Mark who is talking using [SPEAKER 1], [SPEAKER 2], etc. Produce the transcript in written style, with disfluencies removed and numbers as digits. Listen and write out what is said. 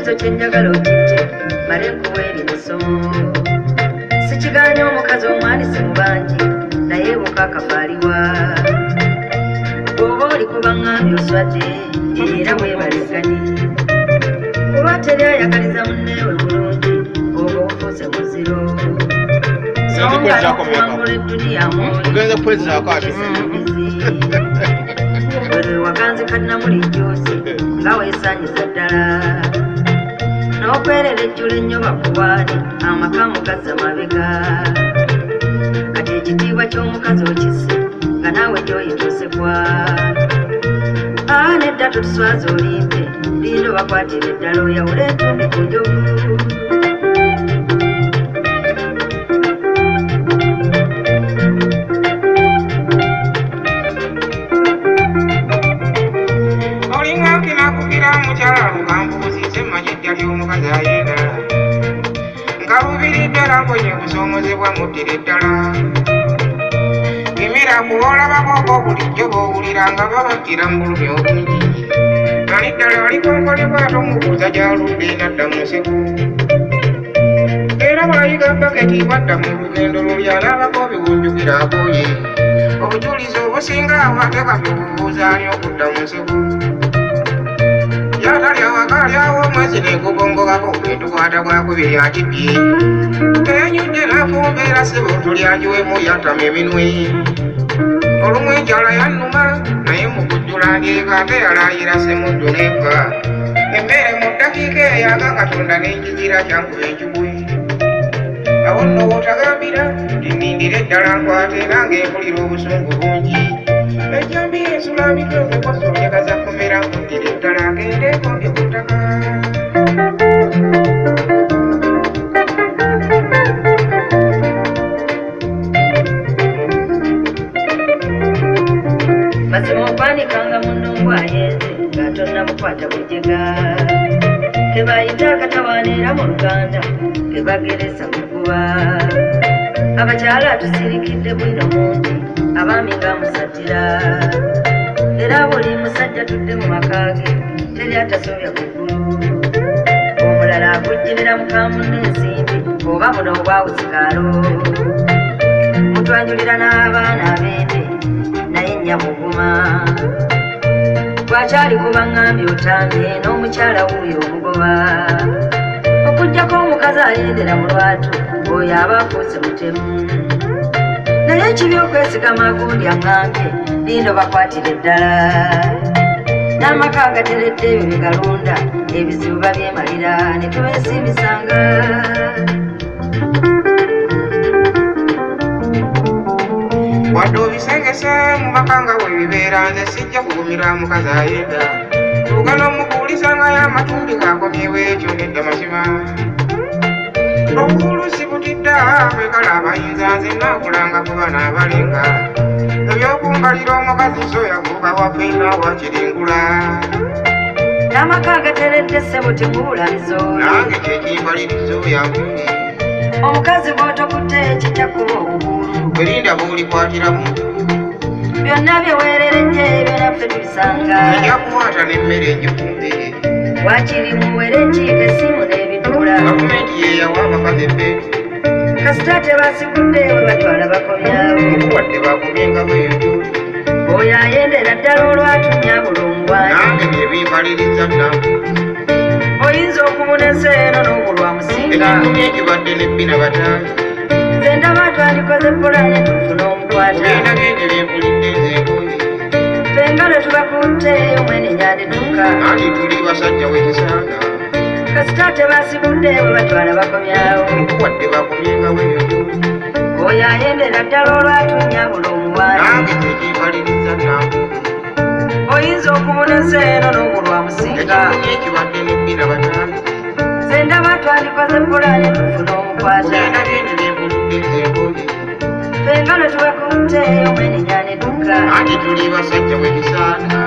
[SPEAKER 1] ekibuuzo kye njagala okitte male nkuweeri n'essomo sikiganya omukazi omwanise mu bangi naye bukakafaaliwa bw'oba oli kuba ŋŋambye oswadde era bwebaligani kuba teri ayagaliza munneewe bulungi oba ofuuse muziro songakuwangula edduniya bwe waganze kannamuli jjoozi nga weesaanyiza ddala n'okwerera ejjula ennyo bakuwaani amaka mugazza mabega kati ekitiibwa ky'omukazi okisse nga naawe gy'oyituusekwa nedda totuswaza olimpe lindo bakwatira eddala oyawula entumbi ku njovu
[SPEAKER 2] mukyala lukambuuzize manyedda ly'omukazi ayenda nga lubiri ddala nkonye kusoomozebwa muddira eddala emera kuolabakoko bulijjo boowulira nga babakkira mu bulumi obungi nali ddala alikonkolebwa tomubuuza gyaludde nadda mu nseko era bw'ayiga baketi wadda mu lugendo luli alabako biwunjukira akooye obujulizi obusinga awate kabibuuza ani okudda mu nseko yatalyawakalyawo omwezi nekubongokako etukwata gwakubiri akibye enyudde nafumbeera sebo tulyagiwemu yatama eminwe olumu enjala yannuma naye mukujjula ndyeka ate yalayira semuddu nefa emmere mu ddakiika eyaga katonda nenjigira kyankuba enkibwe awo nno wootagambira ndinindira eddala nkwate nange empulira obusungu bungi ejjambi ensula mitweke kosoonyagaza kumera nkuddira eddala agende konge ku ttaka
[SPEAKER 1] mazima okwanikanga munno ngwayenze nga tonnamukwata bujega kebayita akatawaana era mu luganda kebageresa mukuba abakyala tusirikidde bwino mungi abaami nga musattira era buli musajja tudde mu makage teri atasobya kuggulu omulala akujjirira mukamunne ensimbi oba buno obwawusikaalo mutwanjulira n'abaana ab'ende naye nnya muguma bwakyali kuba ŋŋambye otambye n'omukyala wuuyo omugoba okuggyako omukazi ayendera mu lwatu oyo aba afuuse mutemu naye ekibi okwesigama agundi aŋŋambye lindo bakwatira eddala n'amaka agateredde ebyo begalunda ebizibu babyemalira ne tubeesiimisanga
[SPEAKER 2] wadde obisengese mu maka nga bwe bibeera nze sijja kugumira mukazi ayenda tugana omukuulisangayo amatumbi gaakomyewo ekyo nedda mazima obukulusi butidda kwekala abayinza nze naakulanga ku bana abalenga ebyokumbalira omukazi soyavuga waffe naawakiringula
[SPEAKER 1] n'amaka agateredde ssebo temubulalizo
[SPEAKER 2] nange kyekimbalirizo yange
[SPEAKER 1] omukazi bw'otokutte kijja kuba obukulu
[SPEAKER 2] werinda bw'olikwatiramu
[SPEAKER 1] byonna byeweerera ebyo naffe tubisanga
[SPEAKER 2] ajja kukwata n'emmere enjifumbe
[SPEAKER 1] wakiri muwere enkiiko essimu n'ebidula
[SPEAKER 2] gavumenti yeeyawa abakazi ebbeetu
[SPEAKER 1] kasita tebasigudde we batwala bakomyawo
[SPEAKER 2] wadde bakomyenga bwebyo
[SPEAKER 1] oyo ayendera ddala olwatunya bulungwani
[SPEAKER 2] nange byebimbaliriza nange
[SPEAKER 1] oyinza okubuneza eno n'obulwa musinga
[SPEAKER 2] ekitumye ekibadde nebbina bataali
[SPEAKER 1] nze ndaba twandikoze pulaani tufuna omukwata
[SPEAKER 2] genda gende byempulidde nzengoye
[SPEAKER 1] fenga lwe tubakutte omwenenyandituka
[SPEAKER 2] anti tuli basajja wekisanga
[SPEAKER 1] kasita tebasigudde we batwala bakomyawo
[SPEAKER 2] wadde bakomyenga bwebyo
[SPEAKER 1] oyo ayendera ddala olwatunya bulungwani
[SPEAKER 2] nange kyekimbaliriza nange
[SPEAKER 1] oyinza okubuneza eno n'obulwa musinga
[SPEAKER 2] ekitumye ekibadde nebbina bataali
[SPEAKER 1] nze ndaba twandikoze pulaani tufuna omukwata
[SPEAKER 2] genda gende byempulidde nzengoye
[SPEAKER 1] fenga lwe tubakutte omwenenyandituka
[SPEAKER 2] anti tuli basajja wekisanga